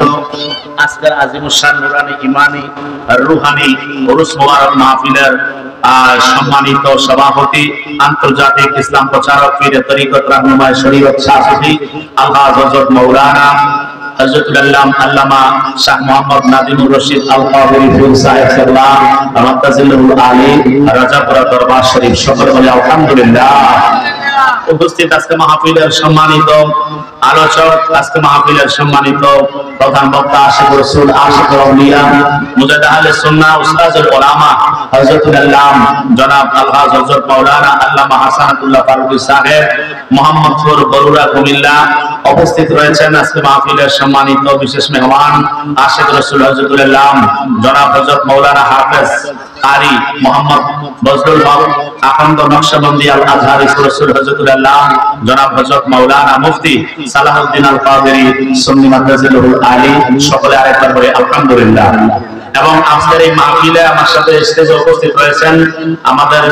তো আজকের আজিমুসান নুরানি ইমানি রুহানি উরুস মুবারক মাহফিলের সম্মানিত সভাপতি আন্তর্জাতিক ইসলাম প্রচারক পীরে তরিকত রাহনুমায়ে শরীয়ত শাফি আলহাজ হযরত মাওলানা হযরতুল আল্লামা শাহ মোহাম্মদ নাদিমুর রশিদ আল কাদেরী ফিল সাহেব সাল্লাল্লাহু আলাইহি আলী রাজাপুরা দরবার শরীফ সকল বলে আলহামদুলিল্লাহ। উপস্থিত আজকে মাহফিলের সম্মানিত আলোচক, আজকে মাহফিলের সম্মানিত প্রধান বক্তা আশিক রাসূল আশিক আউলিয়া মুজাহিদ আহলে সুন্নাহ উস্তাদুল উলামা হযরতুল আল্লাম জনাব আলহাজ হযরত মাওলানা আল্লামা হাসানাতুল্লাহ ফারুকী সাহেব মোহাম্মদপুর বরুড়া কুমিল্লা উপস্থিত রয়েছেন। আজকে মাহফিলের সম্মানিত বিশেষ মেহমান আশিক রাসূল হযরতুল আল্লাম জনাব হযরত মাওলানা হাফেজ কারি মোহাম্মদ বজলুল হক আখন্দ নকশবন্দি আল আজহারি রাসূল হযরতুল আল্লাম জনাব হযরত মাওলানা মুফতি সালাহুদ্দিন আল কাদেরী সুন্নি মাদ্রাসাতুল আলী সকলে আরেকবার করে আলহামদুলিল্লাহ। এবং আজকের এই মাহফিলে আমার সাথে স্টেজে উপস্থিত রয়েছেন আমাদের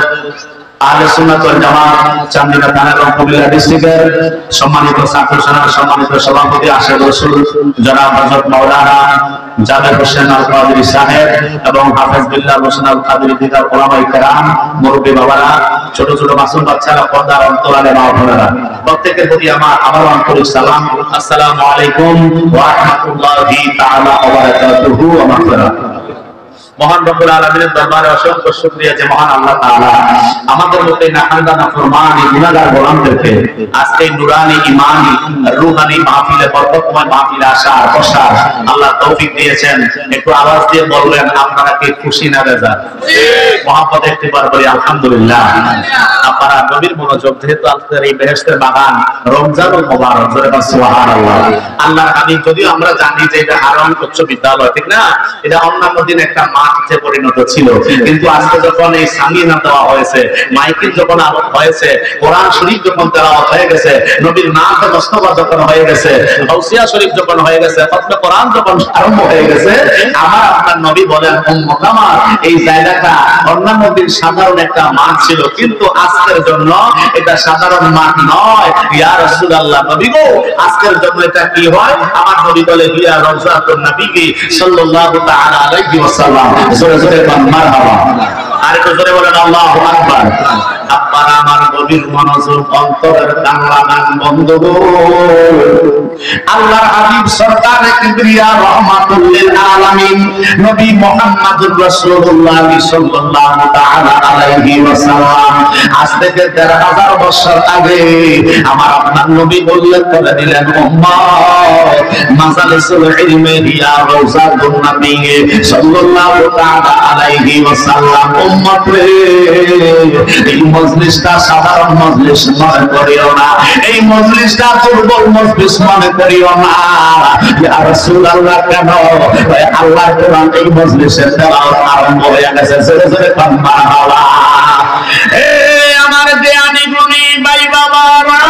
আহলে সুন্নাত ওয়াল জামাত চান্দিনা থানা এবং কুমিল্লা ডিস্ট্রিক্টের সম্মানিত ছাত্র সেনার সম্মানিত সভাপতি আশিক রাসূল জনাব হযরত মাওলানা জাবের হোসেন আল কাদেরী সাহেব এবং হাফেজ বিল্লাহ হোসেন আল কাদেরী দিদার উলামায়ে কেরাম মুরব্বি বাবারা, ছোট ছোট মাসুম বাচ্চারা, পর্দার অন্তরালে মা বোনেরা, প্রত্যেকের প্রতি আমার আন্তরিক সালাম। আসসালামু আলাইকুম ওয়া রাহমাতুল্লাহি তাআলা ওয়া বারাকাতুহু। মহান রব্বুল আলামিনের দরবারে অসংখ্য শুকরিয়া যে মহান আল্লাহ তাআলা আমাদের মধ্যে নাফরমান নাফরমান গুনাহগার গোলামদেরকে আজকে নুরানি ইমানি রুহানি মাহফিলে বরকতময় মাহফিলে আসার বসার আল্লাহ তৌফিক দিয়েছেন। একটু আওয়াজ দিয়ে বলবেন আপনারা কি খুশি না বেজার? মহব্বত একবার বলি আলহামদুলিল্লাহ। আপনারা নবীর মনোযোগ, যেহেতু আজকের এই বেহেশতের বাগান রমজানুল মুবারক, জোরে বলেন সুবহানাল্লাহ। আল্লাহর হাবিব, যদিও আমরা জানি যে এটা হারাম উচ্চ বিদ্যালয়, ঠিক না, এটা অন্যান্য দিন একটা মাঠে পরিণত ছিল, কিন্তু আজকে যখন এই সামিনা দেওয়া হয়েছে, মাইকিং যখন হয়েছে, কোরআন শরীফ যখন তেলাওয়াত হয়ে গেছে, নবীর নাম মুস্তফা যখন হয়ে গেছে, গাউসিয়া শরীফ যখন হয়ে গেছে, খতমে কোরআন যখন আরম্ভ হয়ে গেছে, আমার আপনার নবী বলেন উম্মত আমার এই জায়গাটা অন্যান্য দিন সাধারণ একটা মাঠ ছিল, কিন্তু আজকের জন্য এটা সাধারণ মাঠ নয়। ইয়া রাসূলুল্লাহ, নবী গো, আজকের জন্য এটা কি হয়? আমার নবী বলে ইয়া রাওজাতুন নবী সাল্লাল্লাহু তাআলা আলাইহি ওয়াসাল্লাম। জোরে জোরে মারহাবা, আর একটু জোরে বলেন আল্লাহু আকবার। আপনারা আমার গভীর মনোযোগ, অন্তরের কান লাগান বন্ধু। আল্লাহর হাবিব সরকারে কিবরিয়া রাহমাতুল লিল আলামিন নবী মুহাম্মদুর রাসূলুল্লাহ সাল্লাল্লাহু তাআলা আলাইহি ওয়াসাল্লাম আজ থেকে ১৩,০০০ বছর আগে আমার আপনার নবী বলে দিলেন, উম্মত মাজালিসুল ইলমি হিয়া রাওজাতুন নবী সাল্লাল্লাহু তাআলা আলাইহি ওয়াসাল্লাম। উম্মত রে, এই মজলিসটা সাধারণ মজলিস মনে করিও না, এই মজলিসটা দুর্বল মজলিস মনে করিও না। ইয়া রাসূলুল্লাহ, কেন? আল্লাহর কোরআন এই মজলিসের তেলাওয়াত আরম্ভ হয়ে গেছে। জোরে জোরে মারহাবা। এই আমার জ্ঞানী গুণী ভাই বাবারা,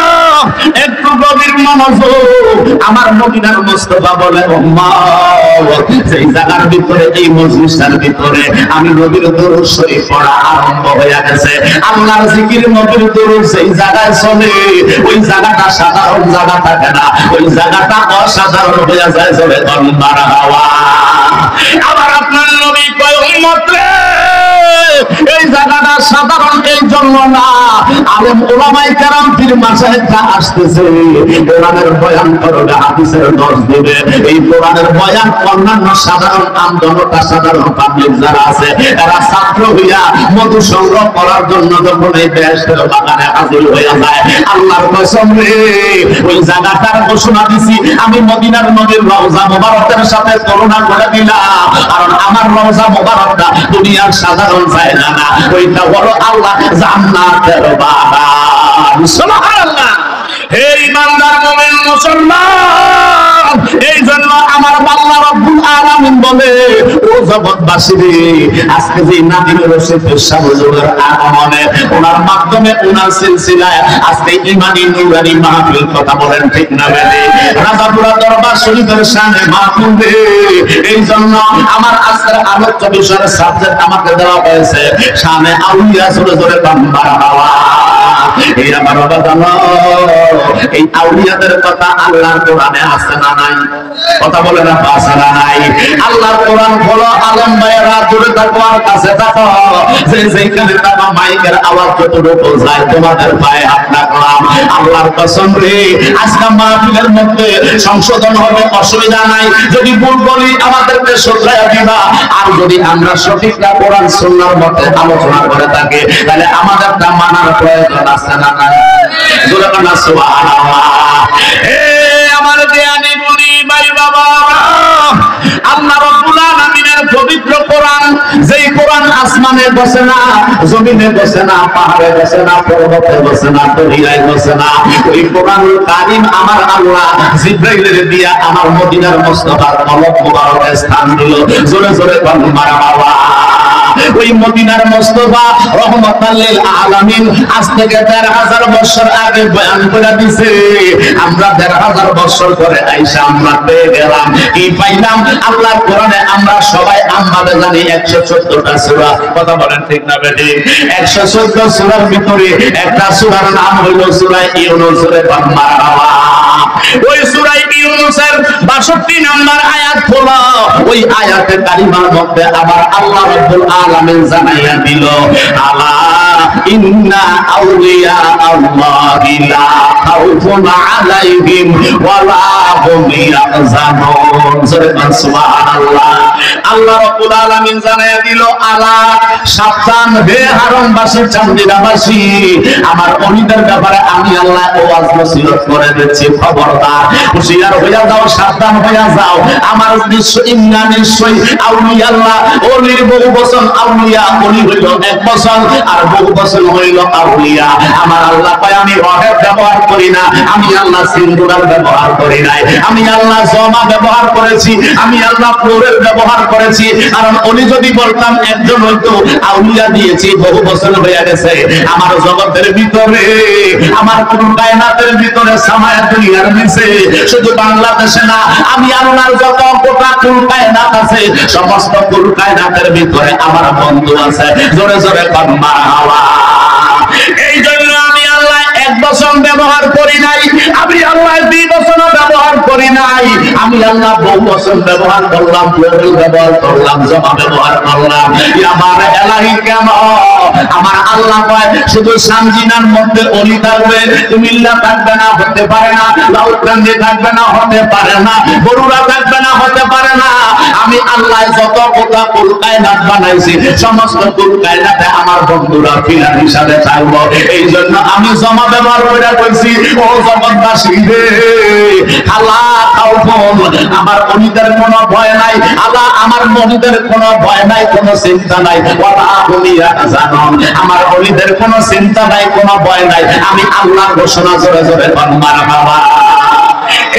একটু গভীর মনোযোগ। আমার মদিনার মুস্তাফা বলে, উম্মত এই জায়গার ভিতরে, এই মজলিসের ভিতরে আমি নবীর দরুদ শরীফ পড়া আরম্ভ হয়ে গেছে। আল্লাহর জিকির, নবীর দরুদ সেই জায়গায় চলে, ওই জায়গাটা সাধারণ জায়গা থাকে না, ওই জায়গাটা অসাধারণ হয়ে যায়। চলে মারহাবা। আবার আপনার নবী কয়, উম্মত রে, এই জায়গাটা সাধারণ এই জন্য না, আলেম উলামায়ে কেরাম পীর মাশায়েখরা আসতেছে, কোরআনের বয়ান করবে, হাদিসের দর্শ দিবে। এই কোরআনের বয়ান অন্যান্য সাধারণ আমজনতা, সাধারণ পাবলিক যারা আছে, এরা ছাত্র হইয়া মধু সংগ্রহ করার জন্য যখন এই বেহেশতের বাগানে হাজির হয়ে যায়, আল্লাহর কসম রে, ওই জায়গাটার ঘোষণা দিছি আমি মদিনার নবীর রওজা মুবারকের সাথে তুলনা করে দিলাম। কারণ আমার রওজা মুবারকটা দুনিয়ার সাধারণ জায়গা না, ওইটা হলো আল্লাহ জান্নাতের বাগান। সুবহানাল্লাহ। হে ইমানদার মুমিন মুসলমান, এই জন্য আমার আল্লাহ রাব্বুল আলামিন বলে, ও জগৎবাসী রে, আজকে যে নাদিমের রশিদের সাবজুলের আগমনে, ওনার মাধ্যমে, ওনার সিলসিলায় আজকে ইমানি নুরানি মাহফিল, কথা বলেন ঠিক না বেঠি? রাজাপুরা দরবার শরীফের শানে মাহফিল রে। এই জন্য আমার আজকের আলোচ্য বিষয়ের সাবজেক্ট আমাকে দেওয়া হয়েছে শানে আউলিয়া। জোরে জোরে মারহাবা। এই আমার বাবা, এই আউলিয়াদের কথা আল্লাহর কোরআনে আছে না নাই? কথা বলে না, আছে না নাই? আল্লাহর কোরআন বলো, আলম ভাইয়েরা দূরে থাকো আর কাছে থাকো, যে যেখানে থাকো মাইকের আওয়াজ যতটুকু যায় তোমাদের পায়ে হাত রাখলাম। আল্লাহর কসম রে, আজকে মাহফিলের মধ্যে সংশোধন হবে, অসুবিধা নাই। যদি ভুল বলি আমাদেরকে শুধরাইয়া দিবা। আর যদি আমরা সঠিকটা কোরআন সুন্নাহর মধ্যে আলোচনা করে থাকি, তাহলে আমাদেরটা মানার প্রয়োজন আছে না নাই? জোরে বলো সুবহানাল্লাহ। হে আমার জ্ঞানী গুণী ভাই বাবা, আল্লাহ রাব্বুল আলামিনের পবিত্র কোরআন, যেই কোরআন আসমানে বসে না, জমিনে বসে না, পাহাড়ে বসে না, পর্বতে বসে না, দরিয়ায় বসে না, ওই কোরআনুল কারীম আমার আল্লাহ জিবরাইলের দিয়া আমার মদিনার মুস্তাফার কলব মোবারকে স্থান দিল। জোরে জোরে বলুন মারহাবা। ওই মদিনার মুস্তাফা রহমাতাল লিল আলামিন আজ থেকে ১৩,০০০ বছর আগে বয়ান করে দিয়েছে। আমরা ১৩,০০০ বছর পরে আইসা আমরা পেয়ে গেলাম, কি পাইলাম? আল্লাহর কোরআনে আমরা সবাই আমরা জানি ১১৪টা সূরা। কথা বলেন ঠিক না বেঠি? ১১৪ সূরার ভিতরে একটা সূরার নাম হইল সূরা ইউনূস। মারহাবা। ওই সূরা ইউনূসের ৬২ নম্বর আয়াত হলো, ওই আয়াতে কারিমার মধ্যে আবার আল্লাহ রাব্বুল আলামিন জানাইয়া দিল, আলা ইন্না আউলিয়া আল্লাহি লা খাউফুন আলাইহিম ওয়া লা হুম ইয়াহজানুন। সুবহানাল্লাহ। আল্লাহ রাব্বুল আলামিন জানাইয়া দিল, আলা সাবধান হে হারমবাসী, চান্দিরাবাসী, আমার ওলিদের ব্যাপারে আমি আল্লাহ ওয়াজ নসিহত করে দিচ্ছি। খবরদার, হুঁশিয়ার হইয়া যাও, সাবধান হইয়া যাও। আমার নিশ্চয়ই আউলিয়া আল্লাহ, ওলির বহু বচন আউলিয়া, ওলি হইল এক বচন, আর বহু বচন হইল আউলিয়া। আমার আল্লাহ কয়, আমি ওয়াহেদ ব্যবহার করি না, আমি আল্লাহ সিঙ্গুলার ব্যবহার করি নাই, আমি আল্লাহ জমা ব্যবহার করেছি, আমি আল্লাহ প্লুরাল ব্যবহার করেছি। কারণ ওলি যদি বলতাম একজন হইতো, আউলিয়া দিয়েছি বহু বছর হয়ে গেছে। আমার জগতের ভিতরে, আমার কোন কায়নাতের ভিতরে, সামায়া দুনিয়ার নিচে, শুধু বাংলাদেশে না, আমি আল্লাহর যত গোটা কুল কায়নাত আছে, সমস্ত কুল কায়নাতের ভিতরে আমার বন্ধু আছে। জোরে জোরে বল মারহাবা। এই জন্য আমি আল্লাহ এক বচন ব্যবহার করি নাই, আমি আল্লাহ ২ বচন ব্যবহার করি নাই, আমি আল্লাহ বহু বচন ব্যবহার করলাম, প্লুরাল ব্যবহার করলাম, জমা ব্যবহার করলাম। আমার এলাহি কেন? আমার আল্লাহ কয়, শুধু সামজিনার মধ্যে ওলি থাকবে, কুমিল্লা থাকবে না, হতে পারে না, লাউকান্দি থাকবে না, হতে পারে না, বরুড়া থাকবে না, হতে পারে না। আমি আল্লাহ যত কথা কুল কায়নাত বানাইছি, সমস্ত কুল কায়নাতে আমার বন্ধুরা ফিলার হিসাবে থাকবো। এই জন্য আমি জমা ব্যবহার করে কইছি, ও জগৎবাসী রে, আল্লাহ খাউফুন, আমার ওলিদের কোনো ভয় নাই, আল্লাহ আমার ওলিদের কোনো ভয় নাই, কোনো চিন্তা নাই, ওয়ালা হুম ইয়াহজানুন, আমার ওলিদের কোনো চিন্তা নাই, কোনো ভয় নাই। আমি আল্লাহর ঘোষণা জোরে জোরে বল মারহাবা।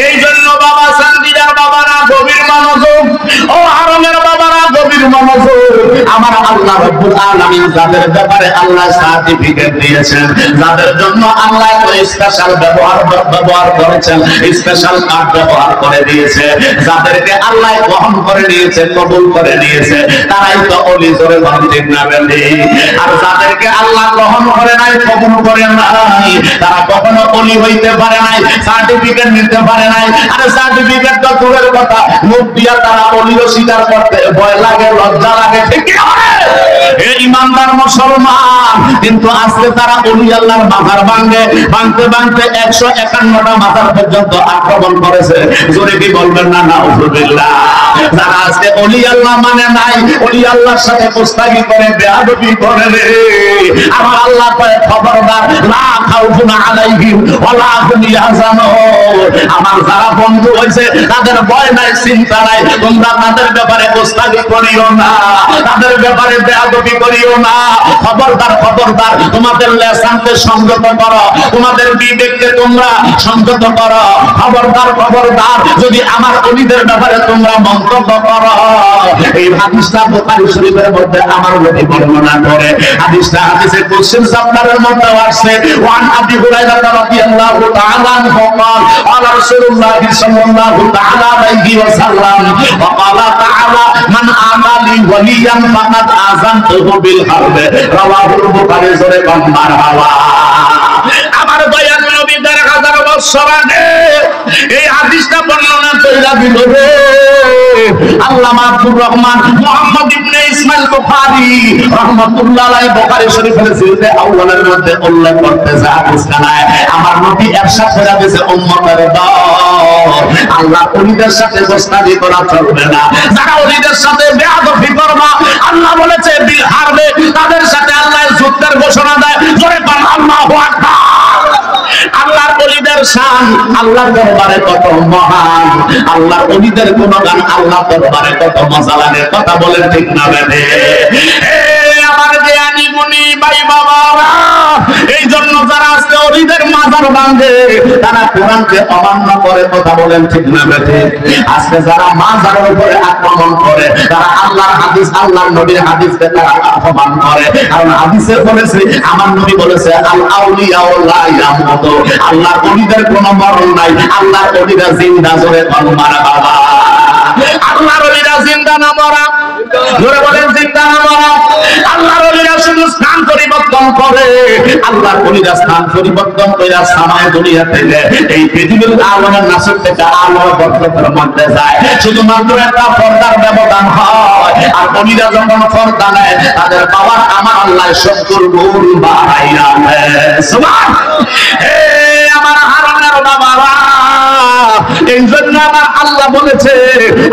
এই জন্য বাবা সান্দিদার বাবারা গভীর মনোযোগ, ও হারমের বাবারা গভীর মনোযোগ। আমার আল্লাহ রাব্বুল আলামিন যাদের ব্যাপারে আল্লাহ সার্টিফিকেট দিয়েছেন, যাদের জন্য আল্লাহ স্পেশাল ব্যবহার করেছেন, স্পেশাল কার্ড ব্যবহার করে দিয়েছে, যাদেরকে আল্লাহ গ্রহণ করে নিয়েছে, কবুল করে নিয়েছে, তারাই তো ওলি। জোরে বল ঠিক না বেঠি? আর যাদেরকে আল্লাহ গ্রহণ করে নাই, কবুল করে নাই, তারা কখনো ওলি হইতে পারে নাই, সার্টিফিকেট নিতে পারে নাই। আরে সার্টিফিকেট তো দূরের কথা, মুখ দিয়া তারা ওলিও স্বীকার করতে ভয় লাগে, লজ্জা লাগে, ঠিক কি? এই ইমানদার মুসলমান, কিন্তু আজকে তারা ওলি আল্লাহর মাথার ভাঙতে ১৫১টা মাথার পর্যন্ত আক্রমণ করেছে। জোরে কি বলবেন না নাউজুবিল্লাহ? যারা আজকে ওলি আল্লাহ মানে নাই, ওলি আল্লাহর সাথে গোস্তাকি করে, বেয়াদবি করে রে, আমার আল্লাহ কয়, খবরদার, লা খাউফুন আলাইহিম ওয়া লা হুম ইয়াহজানুন। আমার যারা বন্ধু হইছে, তাদের ভয় নাই, চিন্তা নাই। তোমরা তাদের ব্যাপারে গোস্তাকি করিও না, তাদের ব্যাপারে বেয়াদবি করিও না। খবরদার, খবরদার, তোমাদের লিসানকে সংযত করো, তোমাদের বিবেককে তোমরা সংযত করো। খবরদার, খবরদার, যদি আমার ওলিদের ব্যাপারে তোমরা মন্তব্য করো। এই হাদিসটা বুখারী শরীফের মধ্যে আমার নবী বর্ণনা করে। হাদিসটা হাদিসে কোশ্চেন চ্যাপ্টারের মধ্যে আসছে। ওয়ান আবি হুরায়রা রাদিয়াল্লাহু তাআলা আনহু قال قال رسول الله صلى الله تعالى عليه وسلم وقال تعالى من عمل وليا فقد آذنته بالحرب رواه البخاري। মারহাবা। আমার দয়াল নবী ১,৫০০ বছর আগে এই হাদিসটা বর্ণনা কইরা দিল রে। আল্লামা আব্দুর রহমান মুহাম্মদ ইবনে ইসমাইল বুখারী রাহমাতুল্লাহ আলাইহি বুখারী শরীফের সিলসিলা আউয়ালের মধ্যে উল্লেখ করতেছে হাদিসখানায় আমার নবী ইরশাদ করে দিয়েছে উম্মতের দল আল্লাহ ওলিদের সাথে দোস্তানি করা চলবে না, যারা ওলিদের সাথে বেয়াদবি করবে আল্লাহ বলেছে বিল হারবে, তাদের সাথে আল্লাহ যুদ্ধের ঘোষণা দেয়। জোরে বল আল্লাহু আকবার। আল্লাহর ওলিদের শান আল্লাহর দরবারে কত মহান, আল্লাহর ওলিদের গুণগান আল্লাহর দরবারে কত মজা লাগে। কথা বলেন ঠিক না বেঠে? আমার জ্ঞানী গুণী ভাই বাবারা, এই জন্য যারা আজকে ওলিদের মাজার ভাঙে তারা কোরআনকে অমান্য করে। কথা বলেন ঠিক না বেঠে? আজকে যারা মাজারের উপরে আক্রমণ করে তারা আল্লাহর হাদিস আল্লাহর নবীর হাদিসকে তারা অপমান করে। কারণ হাদিসে বলেছে, আমার নবী বলেছে আল আউলিয়া লা ইয়ামুতু, আল্লাহর ওলিদের কোনো মরণ নাই, আল্লাহর ওলিরা জিন্দা। জোরে বল মারহাবা। আল্লাহর ওলিরা জিন্দা না মরা? জোরে বলেন জিন্দা না মরা? আল্লাহর ওলিরা শুধু স্থান পরিবর্তন করে, আল্লাহর ওলিরা স্থান পরিবর্তন কইরা সামায় দুনিয়া থেকে এই পৃথিবীর আলোর নাসর থেকে আলোর বরকতের মধ্যে যায়। শুধুমাত্র একটা পর্দার ব্যবধান হয়, আর ওলিরা যখন পর্দা নেয় তাদের পাওয়ার আমার আল্লাহ ৭০ গুণ বাড়াইয়া দেয়। সুবহানাল্লাহ। হে আমার হারানোর বাবারা, এই জন্য আমার আল্লাহ বলেছে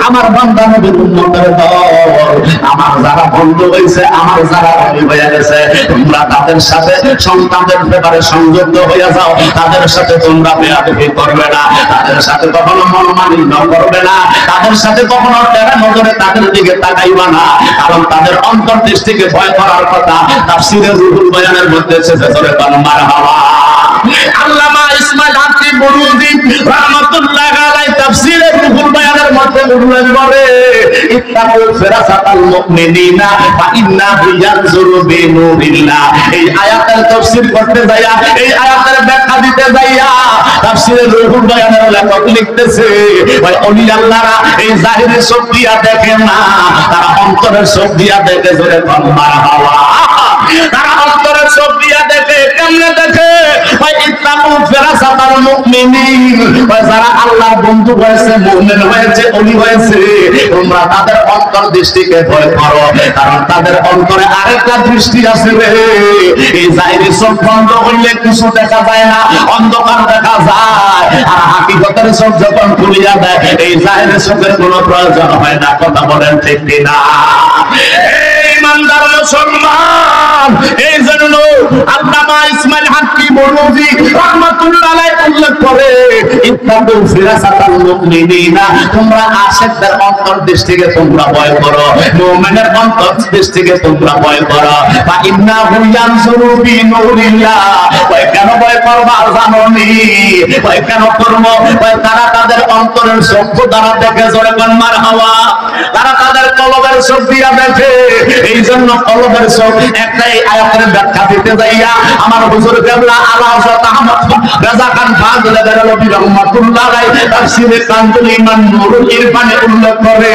আমার বান্দা নবীর উম্মতের দল, আমার যারা বন্ধু হয়েছে, আমার যারা ওলি হয়ে গেছে, তোমরা তাদের সাথে সন্তানদের ব্যাপারে সংযুক্ত হয়ে যাও। তাদের সাথে তোমরা বেয়াদবি করবে না, তাদের সাথে কখনো মনোমালিন্য করবে না, তাদের সাথে কখনো টেরা নজরে তাদের দিকে তাকাইবা না। কারণ তাদের অন্তর্দৃষ্টিকে ভয় করার কথা তাফসীরে রুহুল বয়ানের মধ্যে এসেছে। জোরে বল মারহাবা। আল্লামা ইসমাইল হাক্কি বুরুদি রাহমাতুল্লাহ আলাইহি তাফসীরে রুহুল বয়ানের মধ্যে উল্লেখ করে ইত্তাকু ফিরাসাতাল মুমিনিনা ফা ইন্নাহু ইয়ানজুরু বিনুরিল্লাহ। এই আয়াতের তাফসীর করতে যাইয়া, এই আয়াতের ব্যাখ্যা দিতে যাইয়া তাফসীরে রুহুল বয়ানের লেখক লিখতেছে ভাই ওলি আল্লাহরা এই জাহিরে চোখ দিয়া দেখে না, তারা অন্তরের চোখ দিয়া দেখে। জোরে বল মারহাবা। তারা অন্তরের চোখ দিয়া দেখে। কেমনে দেখে? ভাই ইত্তাকু ফিরাসাতাল মুমিনিন, ভাই যারা আল্লাহর বন্ধু হয়েছে, মুমিন হয়েছে, ওলি হয়েছে, তোমরা তাদের অন্তর্দৃষ্টিকে ভয় করো। কারণ তাদের অন্তরে আরেকটা দৃষ্টি আছে রে। এই জাহিরে চোখ বন্ধ হইলে কিছু দেখা যায় না, অন্ধকার দেখা যায়। আর হাকিকতের চোখ যখন খুলিয়া দেয় এই জাহিরে চোখের কোনো প্রয়োজন হয় না। কথা বলেন ঠিক কিনা? ইমানদার মুসলমান, এই জন্য আল্লামা ইসমাইল হাক্কি বুরুদি রাহমাতুল্লাহ আলাইহি উল্লেখ করে ইত্তাকু ফিরাসাতাল মুমিনিনা, তোমরা আশিকদের অন্তর্দৃষ্টিকে তোমরা ভয় করো, মুমিনের অন্তর্দৃষ্টিকে তোমরা ভয় করো। ফা ইন্নাহু ইয়ানজুরু বিনুরিল্লাহ। ভয় কেন ভয় করবা জানোনি? ভয় কেন করব? ভয় তারা তাদের অন্তরের চোখ দ্বারা দেখে। জোরে বল মারহাবা। তারা তাদের কলবের চোখ দিয়া দেখে। এই জন্য কলবের চোখ একটাই আয়াতের ব্যাখ্যা দিতে যাইয়া আমার হুজুর কেবলা আলা হযরত আহমদ রাজা খান ফাজলে বেরলভী রাহমাতুল্লাহ আলাইহি তাফসীরে কানজুল ঈমান নুরুল ইরফানে উল্লেখ করে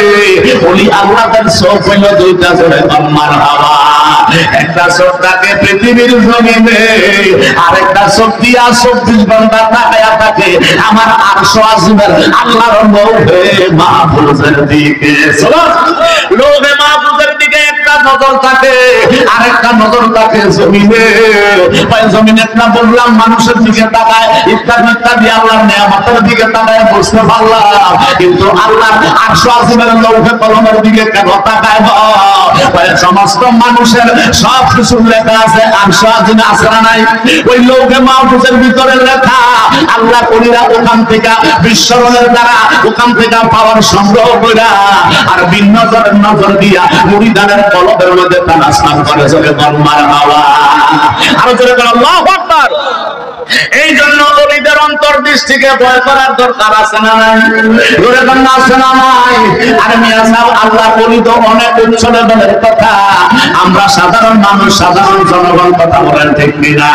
ওলি আল্লাহর চোখ হইল দুইটা। জোরে বল মারহাবা। একটা চোখ থাকে পৃথিবীর জমিনে, আরেকটা চোখ দিয়া ২৪ ঘন্টা তাকায়া থাকে আমার আরশ আজিমের আল্লাহর লৌহে মাহফুজের দিকে। লৌহে মাহফুজের দিকে একটা নজর থাকে, আরেকটা নজর থাকে জমিনে। ভাই জমিনে না বললাম মানুষের দিকে তাকায়, ইত্যাদি ইত্যাদি আল্লাহর নিয়ামতের দিকে তাকায়, বুঝতে পারলাম। কিন্তু আল্লাহর আরশ আজিমের লৌহে কলমের দিকে কেন তাকায়? ভাই সমস্ত মানুষের সব কিছু লেখা আছে আরশ আজিমে, আছে না নাই? ওই লৌহে মাহফুজের ভিতরে লেখা। আল্লাহ কলিরা ওখান থেকে বিশ্বরণের দ্বারা ওখান থেকে পাওয়ার সংগ্রহ কইরা আর ভিন্ন নজর দিয়া মুরিদানের কলবের মধ্যে তারা স্থান করে। জোরে বল মারহাবা। আর জোরে বল আল্লাহু আকবার। এই জন্য ওলিদের অন্তর্দৃষ্টিকে ভয় করার দরকার আছে না নাই? জোরে বলেন আছে না নাই? আর মিয়া সাহেব, আল্লাহ ওলি তো অনেক উচ্চ লেভেলের কথা, আমরা সাধারণ মানুষ, সাধারণ জনগণ কথা বলেন ঠিক কিনা?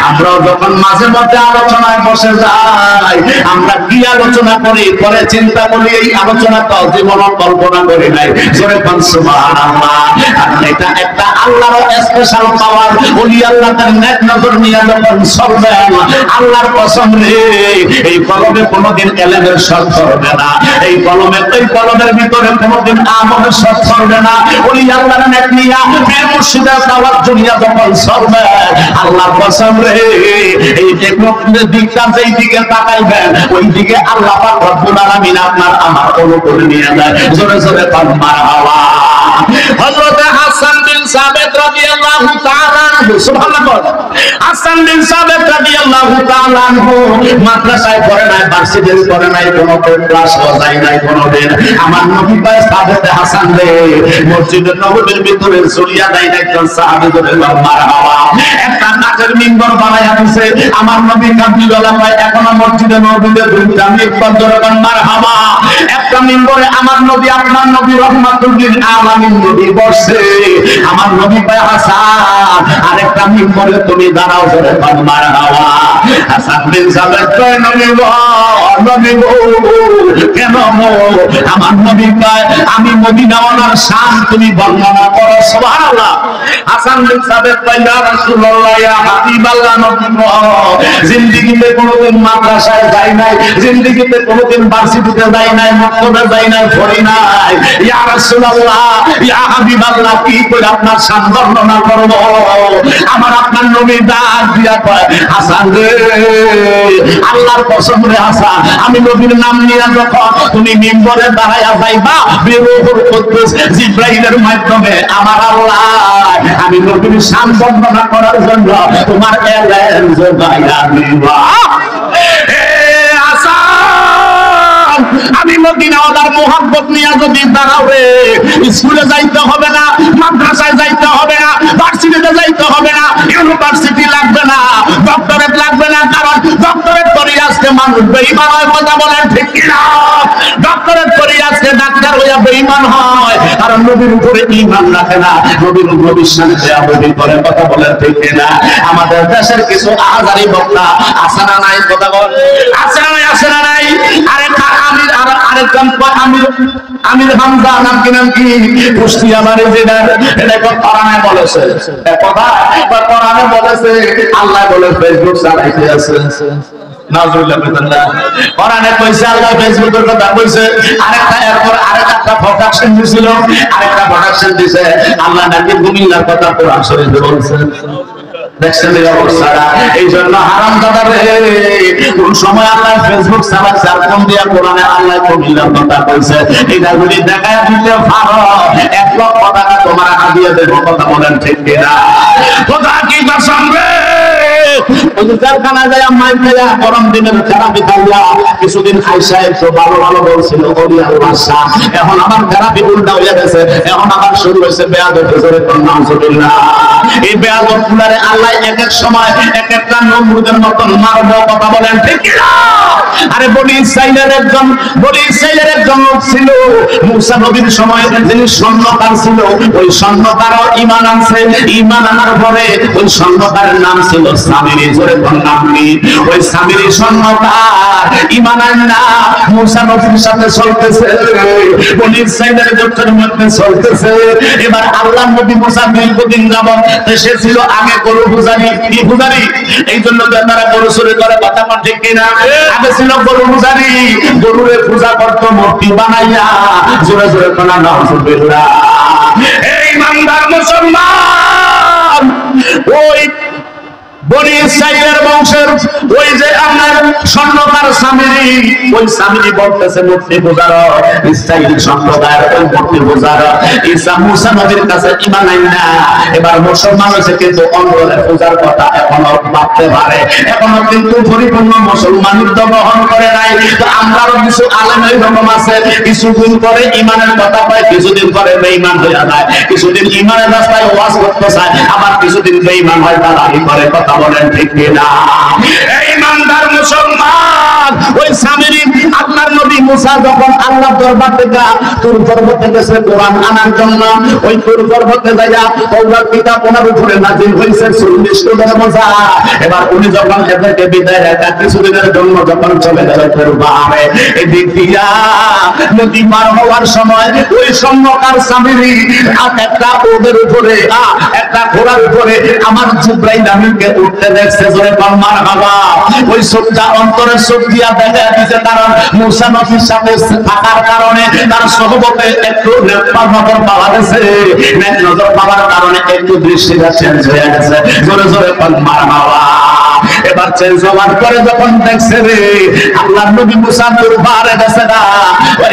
আমরা যখন মাঝে মধ্যে আলোচনায় বসে যাই, আমরা কি আলোচনা করি, পরে চিন্তা করি এই আলোচনা তো জীবন কল্পনা করি নাই। জোরে বলেন সুবহানাল্লাহ। আর এটা একটা আল্লাহর স্পেশাল পাওয়ার। ওলি আল্লাহ তার নেক নজর নিয়ে যখন চলবেন, আল্লাহর কসম রে, এই কলমে কোনোদিন এলেমের শর্ত করবে না, এই কলমের ভিতরে কোনোদিন আমলের শর্ত করবে না। ওলি আল্লাহর নেক নিয়া পীর মুর্শিদের দাওয়াত দুনিয়া যখন চলবে, আল্লাহর কসম রে, এই দিকটা যেই দিকে তাকাইবেন ওই দিকে আল্লাহ পাক রব্বুল আলামিন আপনার আমার অনুকূল নিয়ে যায়। জোরে জোরে বলেন মারহাবা। হযরত হাসান বিন সাবিত রাদিয়াল্লাহু তাআলা আনহু, সুবহানাল্লাহ, হাসান বিন সাবিত রাদিয়াল্লাহু তাআলা আনহু মাদ্রাসায় পড়ে নাই, ভার্সিটিতে পড়ে নাই, কোনো ক্লাস যায় নাই কোনোদিন। আমার নবী পায় সাবিত হাসান রে মসজিদে নববীর ভিতরে ঝুলিয়া দেয় একজন সাহাবী, বলে মারহাবা। একটা কাঠের মিম্বর বানায়া দিয়েছে, আমার নবী কাঁদি গলা পায়, এখনো মসজিদে নববীতে দুইটা মিম্বর, ধরে মারহাবা। একটা মিম্বরে আমার নবী, আপনার নবী রহমাতুল লিল আলামিন নবী বসে, আমার নবী পায় হাসান, আরেকটা মিম্বরে তুমি দাঁড়াও, ধরে মারহাবা। হাসান বিন সাবিত কয়, নবী গো, নবী গো, কেন আমার নবী পায়, আমি মদিনাওয়ালার শান তুমি বর্ণনা করো, সুবহানাল্লাহ। হাসান বিন সাবিত কয়, ইয়া রাসূলুল্লাহ, ইয়া হাবিবাল্লাহ, নবী গো, জিন্দেগিতে কোনোদিন মাদ্রাসায় যাই নাই, জিন্দেগিতে কোনোদিন ভার্সিটিতে যাই নাই, মক্তবে যাই নাই, পড়ি নাই, ইয়া রাসূলুল্লাহ, ইয়া হাবিবাল্লাহ, কি করে আপনার শান বর্ণনা করব? আমার আপনার নবী ডাক দিয়া কয়, হাসান রে, আল্লাহর কসম রে হাসান, আমি নবীর নাম নিয়ে যখন তুমি মিম্বরে দাঁড়ায়া যাইবা, বিরূহুল কুদ্দুস জিবরাইলের মাধ্যমে আমার আল্লাহ আমি নবীর শান বর্ণনা করার জন্য তোমার এলেন জোগাইয়া দিবা। আমি মদিনাওয়ালার মোহাব্বত নিয়ে যদি দাঁড়াও রে, স্কুলে যাইতে হবে না, মাদ্রাসায় যাইতে হবে না, ভার্সিটিতে যাইতে হবে না, ইউনিভার্সিটি লাগবে না, ডক্টরেট লাগবে না, কারণ ডক্টরেট করে আজকে মানুষ বেঈমান হয়, কথা বলেন ঠিক কিনা? ডক্টরেট করে আজকে ডাক্তার হইয়া বেঈমান হয়, কারণ নবীর উপরে ঈমান রাখে না, নবীর উপর বিশ্বাস দেয়া করে, কথা বলেন ঠিক কিনা? আমাদের দেশের কিছু আজারি বক্তা আছে না নাই, কথা বল, আছে না নাই, আছে না নাই? আমির হামজা নাম কি, নাম কি, কুষ্টিয়া বাড়ি, যেটা এটা কোরআনে বলেছে, কথা কোরআনে বলেছে, আল্লাহ বলে ফেসবুক চালাইতে আছে, নাউজুবিল্লাহ বিল্লাহ। কোরআনে কইছে, আল্লাহ ফেসবুকের কথা কইছে, আরেকটা এরপর আরেকটা প্রোডাকশন দিছিল, আরেকটা প্রোডাকশন দিছে, আল্লাহ নাকি কুমিল্লার কথা কোরআন শরীফে বলছে। দেখছেন এই অবস্থাটা? এই জন্য হারাম দাদা রে, কোন সময় আল্লাহ ফেসবুক চালাচ্ছে আর কোন দিয়া কোরআনে আল্লাহ কুমিল্লার কথা কইছে, এটা যদি দেখায় দিতে পারো, 1 লক্ষ টাকা তোমার হাদিয়া দেব, কথা বলেন ঠিক কিনা? কথা কি কসম রে, গরম দিনের থেরাপি খাইয়া কিছুদিন খাইসা একটু ভালো ভালো বলছিল, এখন আমার থেরাপি উল্টা হয়ে গেছে, এখন আমার শুরু হয়েছে বেয়াদব। এই বেয়াদব গুলারে আল্লাহ এক এক সময় এক একটা নমরুদের মতন মারবো, কথা বলেন ঠিক কিনা? আরে বনি ইসরাইলের একজন লোক ছিল মুসা নবীর সময়, যিনি স্বর্ণকার ছিল, ওই স্বর্ণকারও ঈমান আনছে, ঈমান আনার পরে ওই স্বর্ণকারের নাম ছিল সামিরী। জোরে কোন নাম কি? ওই সামিরী স্বর্ণকার ঈমান আনা মুসা নবীর সাথে চলতেছে, বনি ইসরাইলের গোত্রের মধ্যে চলতেছে। এবার আল্লাহ নবী মুসা দীর্ঘদিন যাবত সে ছিল আগে গরু পূজারি, কি পূজারি, এই জন্য তারা গরু চুরি করে, কথা বলেন ঠিক কিনা? আগে ছিল গরু পূজারি, গরুরে পূজা করতো মূর্তি বানাইয়া। জোরে জোরে কোনা নাউজুবিল্লাহ। এই ইমানদার মুসলমান, ওই বনি ইসরাইলের বংশের ওই যে আপনার স্বর্ণকার সামিরী, ওই সামিরী বলতেছে মূর্তি পূজার, ইসরাইল সম্প্রদায়ের ওই মূর্তি পূজার ঈসা মুসা নবীর কাছে ঈমান আনে না। এবার মুসলমান হয়েছে কিন্তু অন্ধরে পূজার কথা এখনো ভাবতে পারে, এখনো কিন্তু পরিপূর্ণ মুসলমানিত্ব গ্রহণ করে নাই। তো আমরাও কিছু আলেম এরকম আছে, কিছুদিন পরে ঈমানের কথা পায়, কিছুদিন পরে বেঈমান হয়ে যায়, কিছুদিন ঈমানের রাস্তায় ওয়াজ করতে চায়, আবার কিছুদিন বেঈমান হয়, তারা করে কথা কথা বলেন ঠিক কিনা? এই ইমানদার মুসলমান, ওই সামিরী আল্লাহর নবী মুসা যখন আল্লাহর দরবার থেকে তুর পর্বতে গেছে কোরআন আনার জন্য, ওই তুর পর্বতে যাইয়া তাওরাত কিতাব ওনার উপরে নাযিল হইছে 40 কোটির বোঝা। এবার উনি যখন এদেরকে বিদায় রেখে কিছুদিনের জন্য যখন চলে গেল তুর পাহাড়ে, এদিক দিয়া নদী পার হওয়ার সময় ওই সম্মুখার সামিরী একটা ওদের উপরে একটা ঘোড়ার উপরে আমার জিবরাইল আমিনকে উঠতে দেখছে, জোরে বল মারহাবা। ওই সবটা অন্তরের চোখ দিয়া দেখা দিয়েছে, কারণ মুসা নবীর সাথে থাকার কারণে তার সহবতে একটু নজর পাওয়া গেছে, নজর পাওয়ার কারণে একটু দৃষ্টিটা চেঞ্জ হয়ে গেছে, জোরে জোরে বল মারহাবা। এবার চেঞ্জ হওয়ার পরে যখন দেখছে রে আল্লাহ নবী মুসা দরবারে গেছে না,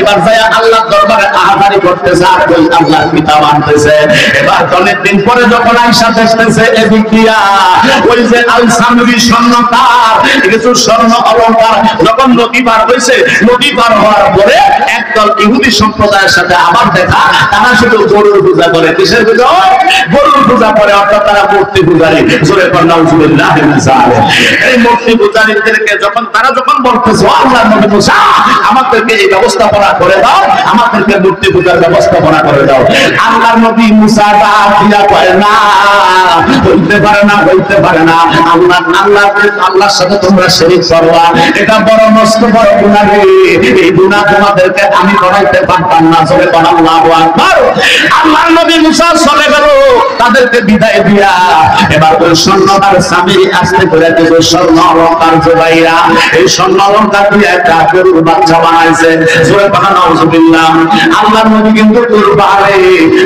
এবার যায় আল্লাহ দরবারে আহাদারি করতেছে আর ওই আল্লাহর কিতাব আনতেছে। এবার অনেকদিন পরে যখন আয়েশা দেখতেছে এদিক দিয়া ওই যে আল সামরি স্বর্ণকার কিছু স্বর্ণ অলংকার যখন নদী পার হয়েছে, নদী পার হওয়ার পরে একদল ইহুদি সম্প্রদায়ের সাথে আবার দেখা, তারা শুধু গরুর পূজা করে। কিসের পূজা? গরুর পূজা করে, অর্থাৎ তারা মূর্তি পূজারী। জোরে বল নাউজুবিল্লাহ। এই মূর্তি পূজারীদেরকে যখন তারা যখন বলতেছে আল্লাহর নবী মুসা আমাদেরকে এই ব্যবস্থাপনা করে দাও, আমাদেরকে মূর্তি পূজার ব্যবস্থাপনা করে দাও, আল্লাহর নবী মুসা দিয়া কয় না, হইতে পারে না, হইতে পারে না। আল্লাহর সাথে তোমরা শিরক করবা, এটা বড় মস্ত বড় গুনাহ রে, এই গুনাহ তোমাদেরকে আমি করাইতে পারতাম না। জোরে বল আল্লাহু আকবার। আল্লাহর নবী মুসা চলে গেল তাদেরকে বিদায় দিয়া। এবার ওই স্বর্ণকার স্বামী আসতে করে কিছু স্বর্ণ অলংকার জোগাইয়া এই স্বর্ণ অলংকার দিয়ে একটা গরুর বাচ্চা বানাইছে। জোরে বল নাউজুবিল্লাহ। আল্লাহর নবী কিন্তু দরবারে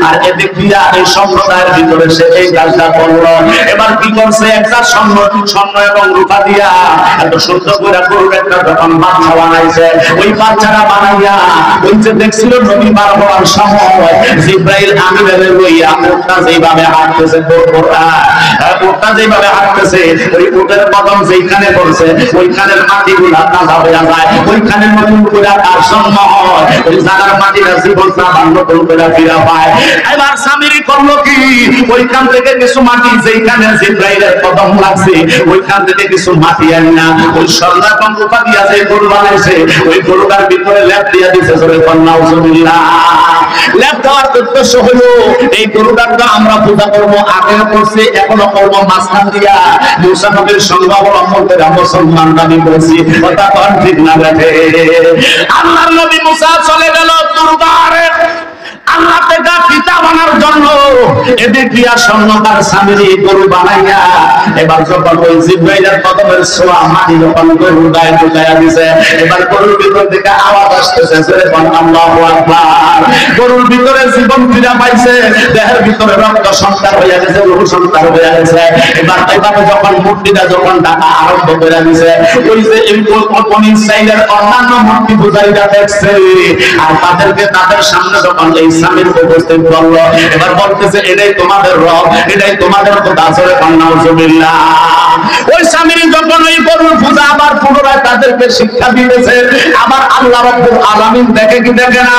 আর এদিক দিয়া এই সম্প্রদায়ের ভিতরে সে এই কাজটা করলো। এবার কি করছে, একটা স্বর্ণ এবং রূপা দিয়া এত সুন্দর করে গরুর একটা যখন বাচ্চা বানাইছে, ওই বাচ্চাটা বানাইয়া ওই যে দেখছিল নবী পার হওয়ার সময় জিবরাইল আমিনের লইয়া উটটা যেভাবে হাঁটতেছে, উটটা যেভাবে হাঁটতেছে ওই উটের কদম যেখানে পড়ছে ওইখানের মাটিগুলা তাজা হয়ে যায়, ওইখানে নতুন করে তার জন্ম হয়, ওই জায়গার মাটিটা জীবনটা নতুন করে ফিরে পায়। এবার সামিরী করলো কি, ওইখান থেকে কিছু মাটি যেখানে জিবরাইলের কদম লাগছে ওইখান থেকে কিছু মাটি আনিনা ওই স্বর্ণ এবং রূপা দিয়া যে গরু বানাইছে ওই গরুটার ভিতরে লেপ দিয়া দিছে। জোরে বল নাউজুবিল্লাহ। লেপ দেওয়ার উদ্দেশ্য হলো এই গরুটাকে আমরা পূজা করবো, আগে করছি এখনো করবো, মাঝখান দিয়া মুসা নবীর সঙ্গ অবলম্বন করে মুসলমান দাবি করেছি, কথা ঠিক না বেঠে। আল্লাহর নবী মুসা চলে গেল দরবারে আল্লাহ থেকে কিতাব আনার জন্য। এদিক দিয়া স্বর্ণকার সামিরী গরু বানাইয়া এবার যখন ওই জিবরাইলের কদমের ছোঁয়া মাটি যখন গরুর গায়ে ঢুকাইয়া দিছে, এবার গরুর ভিতর থেকে আওয়াজ আসতেছে, জোরে বল আল্লাহু আকবার। গরুর ভিতরে জীবন ফিরে পাইছে, দেহের ভিতরে রক্ত সঞ্চার হইয়া গেছে, রূহ সঞ্চার হইয়া গেছে। এবার এভাবে যখন মূর্তিটা যখন ডাকা আরম্ভ করে দিছে, ওই যে বনী ইসরাইলের অন্যান্য মূর্তি পূজারীরা দেখছে আর তাদেরকে তাদের সামনে যখন এই সামির উপস্থিত করলো, এবার বলতেছে এটাই তোমাদের রব, এটাই তোমাদের খোদা। জোরে বল নাউজুবিল্লাহ। ওই সামিরী যখন ওই গরুর পূজা আবার পুনরায় তাদেরকে শিক্ষা দিতেছে, আবার আল্লাহ রাব্বুল আলামিন দেখে কি দেখে না?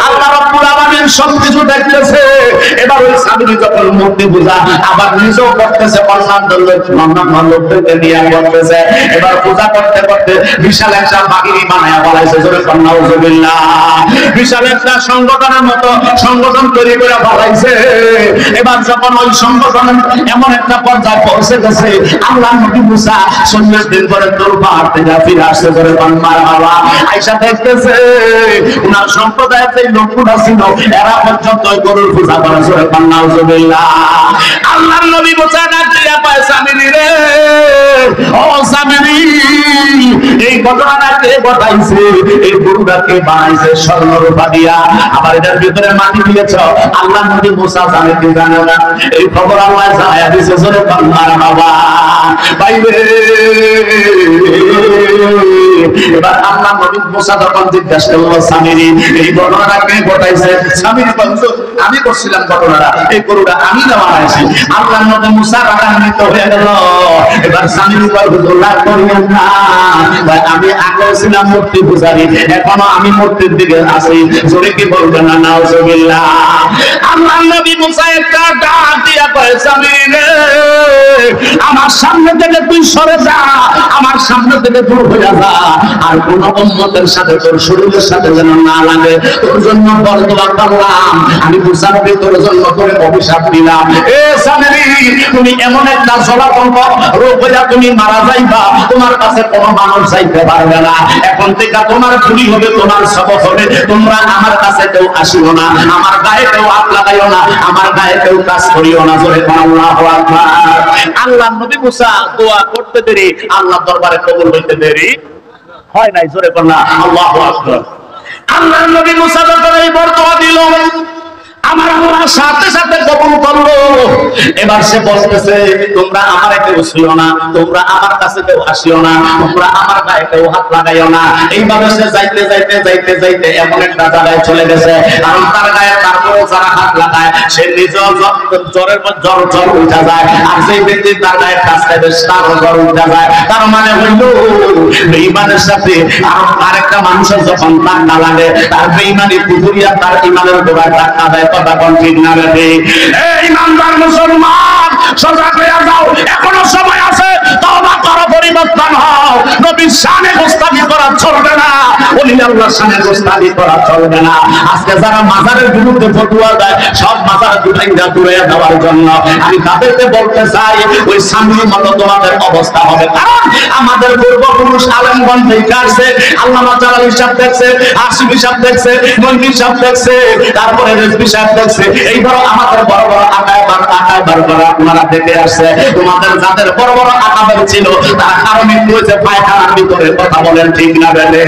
আল্লাহ রাব্বুল আলামিন সবকিছু দেখতেছে। এবার ওই সামিরী যখন মূর্তি পূজা আবার নিজেও করতেছে, অন্যান্য লোকদেরকে নিয়ে করতেছে। এবার পূজা করতে করতে বিশাল একটা বাহিনী বানায়া বলাইছে। জোরে বল নাউজুবিল্লাহ। বিশাল একটা সংগঠনের মতো সংগঠন তৈরি করে বানাইছে। এবার যখন ওই সংগঠন এমন একটা পর্যায়ে পৌঁছে গেছে, আল্লাহ নবী মুসা 40 দিন পরে দরবার থেকে ফিরে আসছে। জোরে বল মারহাবা। আয়েশা দেখতেছে উনার সম্প্রদায়ের যে লোকগুলো ছিল এরা পর্যন্ত গরুর পূজা করে। জোরে বল নাউজুবিল্লাহ। আল্লাহর নবী মুসা ডাক দিয়া কয়, সামিরী রে, ও সামিরী, এই ঘটনাটা কে ঘটাইছে? এই গরুটাকে বানাইছে স্বর্ণ রূপা দিয়া, আবার এটার ভিতরে মাটি দিয়েছ। আল্লাহ নবী মুসা জানে কি জানে না? এই খবর আল্লাহ জানায়া দিয়েছে। জোরে বল মারহাবা। বাইরে এবার আল্লাহ নবী মুসা যখন জিজ্ঞাসা করলো, সামিরী এই ঘটনাটা কে ঘটাইছে? সামিরী বলতো, আমি করছিলাম ঘটনাটা, এই গরুটা আমি না বানাইছি। আল্লাহ নবী মুসা রাগান্বিত হয়ে গেল। এবার সামিরী বল, হুজুর রাগ করিয়েন না, ভাই আমি আগেও ছিলাম মূর্তি পূজারী, এখনো আমি মূর্তির দিকে আছি। জোরে কি বলবেন না? নাউজুবিল্লাহ। আল্লাহ নবী মুসা একটা ডাক দিয়া কয় সামিরি রে আমার সামনে থেকে তুই সরে যা, আমার সামনে থেকে দূর হয়ে যা, আর কোন উম্মতের সাথে তোর শরীরের সাথে যেন না লাগে। তোর জন্য বরদোয়া করলাম আমি, মুসা নবী তোর জন্য করে অভিশাপ দিলাম। এ সামিরি তুমি এমন একটা জলাতঙ্ক রোগ হইয়া তুমি মারা যাইবা, তোমার কাছে কোনো মানুষ যাইতে পারবে না। এখন থেকে তোমার চুরি হবে, তোমার সবক হবে। তোমরা আমার কাছে কেউ আসিও না, আমার গায়ে কেউ হাত লাগাইও না, আমার গায়ে কেউ কাজ করিও না। জোরে আল্লাহু আকবার। আল্লাহ নবী মুসা দোয়া করতে দেরি, আল্লাহ দরবারে কবুল হইতে দেরি হয় নাই। জোরে বলনা আল্লাহু আকবার। আল্লাহ নবী মুসা যখন এই বরদোয়া দিল, আমার আল্লাহ সাথে সাথে কবুল করলো। এবার সে বলতেছে তোমরা আমার কেউ ছিল না, তোমরা আমার কাছে কেউ আসিও না, তোমরা আমার গায়ে কেউ হাত লাগাইও না। এইভাবে সে যাইতে যাইতে যাইতে যাইতে এমন একটা জায়গায় চলে গেছে, কারণ তার গায়ে তারপরে যারা হাত লাগায় সে নিজ জ্বরের পর জ্বর জ্বর উঠা যায়, আর সেই ব্যক্তি তার গায়ে কাজ খাইবে তারও জ্বর উঠা যায়। তার মানে হইল বেঈমানের সাথে আরেকটা মানুষের যখন ধাক্কা লাগে, তার বেঈমানি পুকুরিয়া তার ইমানের গোড়ায় ধাক্কা দেয়। কথা কোন ঠিক না রে? এই ইমানদার মুসলমান সজাগ হয়ে যাও, এখনো সময় আছে, তওবা করো, পরিবর্তন হও। নবীর শানে গোস্তাখি করা চলবে না, ওলি আল্লাহর শানে গোস্তাখি করা চলবে না। আজকে যারা মাজারের বিরুদ্ধে ফতোয়া দেয়, সব মাজার দুটাইটা দূরে দেওয়ার জন্য আমি তাদেরকে বলতে চাই, ওই সামনের মতো তোমাদের অবস্থা হবে। কারণ আমাদের পূর্বপুরুষ আলেমগণ দেখে আসছে, আল্লামা জালালী সাহেব দেখছে, আসিফ সাহেব দেখছে, মনকি সাহেব দেখছে, তারপরে রেজভী সাহেব দেখছে। এইবার আমাদের বড় বড় আকাইবার আপনারা দেখে আসছে। তোমাদের যাদের বড় বড় আকাইবার ছিল, তারা কারো মৃত্যু হয়েছে পায়খানার ভিতরে। কথা বলেন ঠিক না বেলে?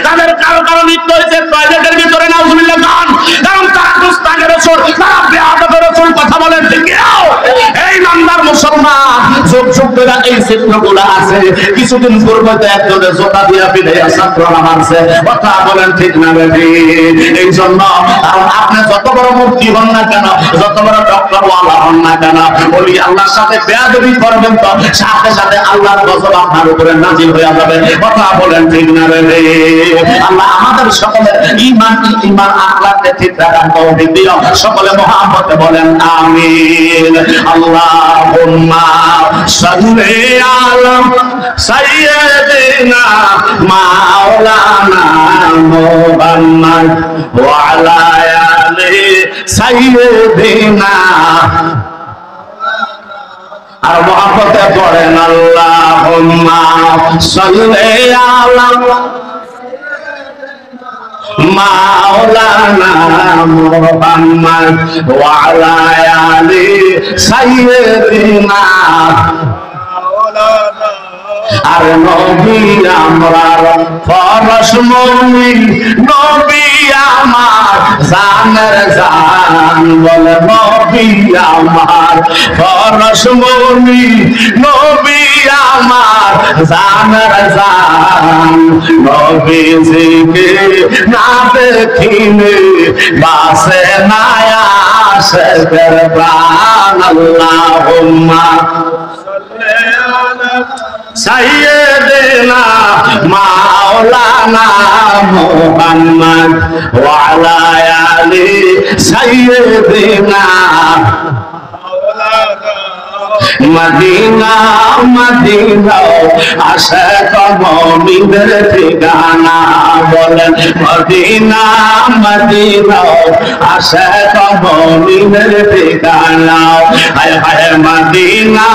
তাদের কারো মৃত্যু হয়েছে টয়লেটের ভিতরে। নাউজুবিল্লাহ গান, কারণ তারা দুস্তানের রাসূল, তারা বেয়াদবের রাসূল। কথা বলেন ঠিক না? এই নামদার মুসলমান যোগ যোগ করে এই চিত্রগুলো আছে। কিছুদিন পূর্বে তো একজনে জোতা দিয়া পিটাইয়া ছাত্ররা মারছে। কথা বলেন ঠিক না বেলে? এই জন্য কারণ আপনি যত বড় মুফতি হন না কেন, যত বড় ডক্টর ওয়ালা হন না কেন, ওলি আল্লাহর সাথে বেয়াদবি করবেন তো সাথে সাথে আল্লাহর গজব আপনার উপরে নাজিল হয়ে যাবে। কথা বলেন ঠিক না রে? আল্লাহ আমাদের সকলের ঈমান আখলাকে ঠিক রাখার তৌফিক দিও। সকলে মুহাব্বতে বলেন আমিন। আল্লাহুম্মা সাল্লি আলা সাইয়্যিদিনা মাওলানা মুহাম্মদ ওয়া আলা আলি সাইয়্যিদিনা। আর মুহাব্বতে পড়েন আল্লাহুম্মা সাল্লি আলা মাওলানা মুহাম্মদ ওয়া আলা আলি সাইয়্যিদিনা। আর নবী আমরার ফরস মুমিন, নবী আমার জানের জান। বলে নবী আমার ফরস মুমিন, নবী আমার জানের জান। নবীজিকে না দেখিলে বাসে না আসে প্রাণ। আল্লাহুম্মা সাইয়্যিদিনা মাওলানা মুহাম্মদ ওয়া আলা আলি সাইয়্যিদিনা। মদিনা মদিনা আশাক মুমিনের ঠিকানা। বলেন মদিনা মদিনা আশাক মুমিনের ঠিকানা। হায় হায় মদিনা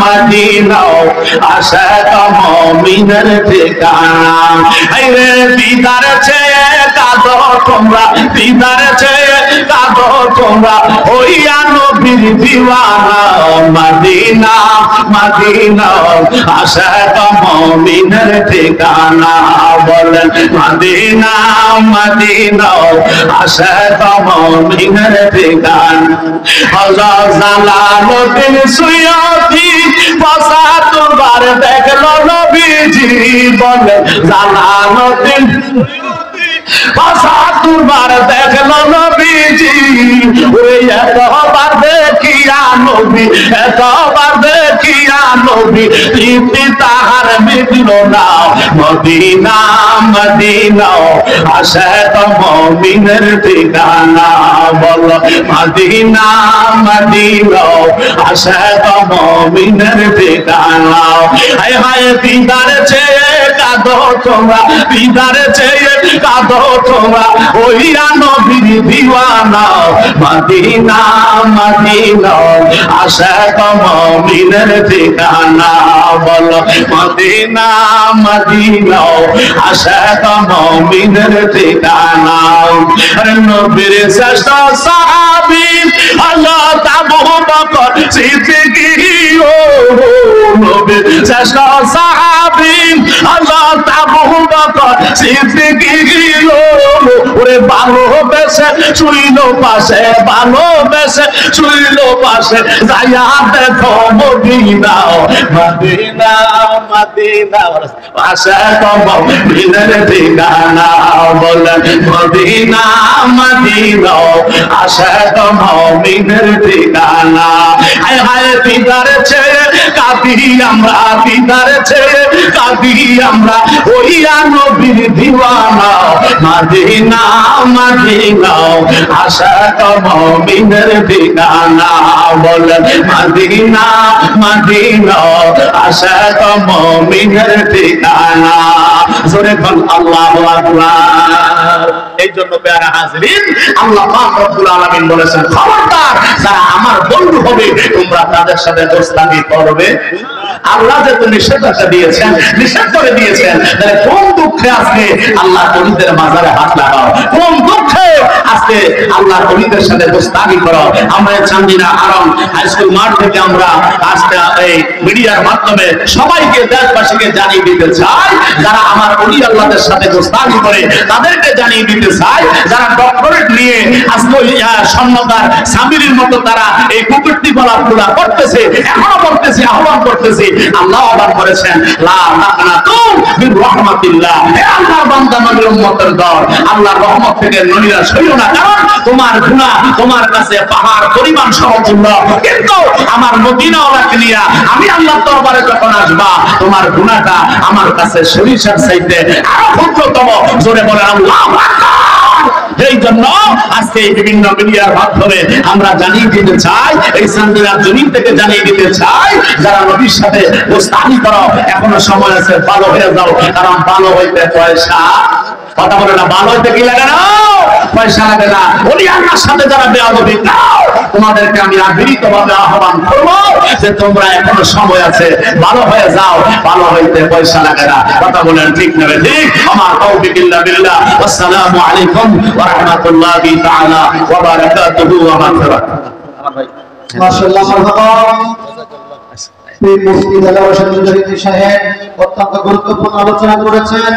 মদিনা আশাক মুমিনের ঠিকানা। হায়রে দিদার চেয়ে কাঁদো তোমরা, দিদার চেয়ে কাঁদো তোমরা, হইয়া নবীর দিওয়ানা। মদিনা মদিনা আশাক মুমিনের ঠিকানা। বলেন মদিনা মদিনা আশাক মুমিনের ঠিকানা। হযরত জালালউদ্দিন সুয়ুতী ৭৫ বার দেখলো নবীজি। বলেন জালালউদ্দিন ৭৫ বার দেখলো নবীজি। ওই এতবার দেখিয়া নবী, এতবার দেখিয়া নবী, তৃপ্তি তাহার দিল না মদিনা মদিনা আশাত মুমিনের ঠিকানা বলো মদিনা মদিনা আশাত মুমিনের ঠিকানা হায় হায় দিদার চেয়ে কাঁদো তোমরা দিদার চেয়ে কাঁদো তোমরা ওইরা নবীর দিওয়ানা মদিনা মদিনা আশাত মুমিনের ঠিকানা বলো মদিনা মদিনা আশাত মুমিনের ঠিকানা আরে নবীর শ্রেষ্ঠ সাহাবী হযরত আবু বকর সিদ্দিক ও নবীর শ্রেষ্ঠ সাহাবী হযরত আবু বকর সিদ্দিক ওরে ভালোবেসে শুইল পাশে ভালোবেসে শুইল পাশে যাইয়া দেখো মদিনা মদিনা মদিনা আশাত মুমিনের ঠিকানা বলে মদিনা মদিনা আশাত মুমিনের ঠিকানা হায় হায় দিদার চেয়ে কাঁদি আমরা দিদার চেয়ে কাঁদি আমরা ওইয়া নবীর দিওয়ানা মদিনা মদিনা আশাত মুমিনের ঠিকানা বলে মদিনা মদিনা আশাত মুমিনের ঠিকানা জোরে বল আল্লাহু আকবার এই জন্য প্যারা হাজরিন আল্লাহ পাক রব্বুল আলামিন বলেছেন খবরদার যারা আমার বন্ধু হবে তোমরা তাদের সাথে দোস্তানি করবে আল্লাহ যে নিষেধাজ্ঞা দিয়েছেন নিষেধ করে দিয়েছেন তাহলে কোন দুঃখে আজকে আল্লাহ ওলিদের মাজারে হাত লাগাও কোন দুঃখে আজকে আল্লাহ ওলিদের সাথে দোস্তানি করো আমরা চান্দিনা আরম হাই স্কুল মাঠ থেকে আমরা আজকে এই মিডিয়ার মাধ্যমে সবাইকে দেশবাসীকে জানিয়ে দিতে চাই যারা আমার ওলি আল্লাহদের সাথে দোস্তানি করে তাদেরকে জানিয়ে দিতে চাই যারা ডক্টরেট নিয়ে আজকে স্বর্ণকার সামিরের মতো তারা এই কুকৃতি বলা করতেছে এখনো করতেছে আহ্বান করতেছে আল্লাহ আহ্বান করেছেন লা তাকনাতু মির রাহমাতিল্লাহ হে আল্লাহর বান্দা নবীর উম্মতের দল আল্লাহর রহমত থেকে নিরাশ হইও না কারণ তোমার গুনাহ তোমার কাছে পাহাড় পরিমাণ সমতুল্য কিন্তু আমার মদিনাওয়ালাকে নিয়ে আমি আল্লাহর দরবারে যখন আসবা তোমার গুনাহটা আমার কাছে সরিষার চাইতে আরো ক্ষুদ্রতম জোরে বলে আল্লাহু আকবার এই জন্য আজকে বিভিন্ন মিডিয়ার মাধ্যমে আমরা জানিয়ে দিতে চাই এই সান্দিনার জমিন থেকে জানিয়ে দিতে চাই যারা নবীর সাথে দোস্তানি করো এখনো সময় আছে ভালো হয়ে যাও কারণ ভালো হইতে পয়সা কথা বলে না ভালো হইতে কি লাগে না পয়সা লাগে না ওলি আল্লাহর সাথে যারা বেয়াদবি নাও তোমাদেরকে আমি আবিরিতভাবে আহ্বান করব যে তোমরা এখনো সময় আছে ভালো হয়ে যাও ভালো হইতে পয়সা লাগে না কথা বলেন ঠিক না ঠিক আমার তাওফিক ইল্লা বিল্লাহ আসসালামু আলাইকুম ওয়া রাহমাতুল্লাহি তাআলা ওয়া বারাকাতুহু ওয়া মাগফিরাতুহু আমার ভাই মাশাআল্লাহ মারহাবা পীর মুফতি দেলাওয়ার শরীফ সাহেব অত্যন্ত গুরুত্বপূর্ণ আলোচনা করেছেন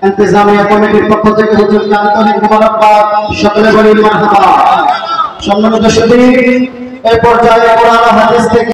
ইন্তেজামিয়া কমিটির পক্ষ থেকে হুজুরকে আন্তরিক মোবারকবাদ সকলে বলি মারহাবা সম্মানিত সুধী এই পর্যায়ে কোরআন হাদিস থেকে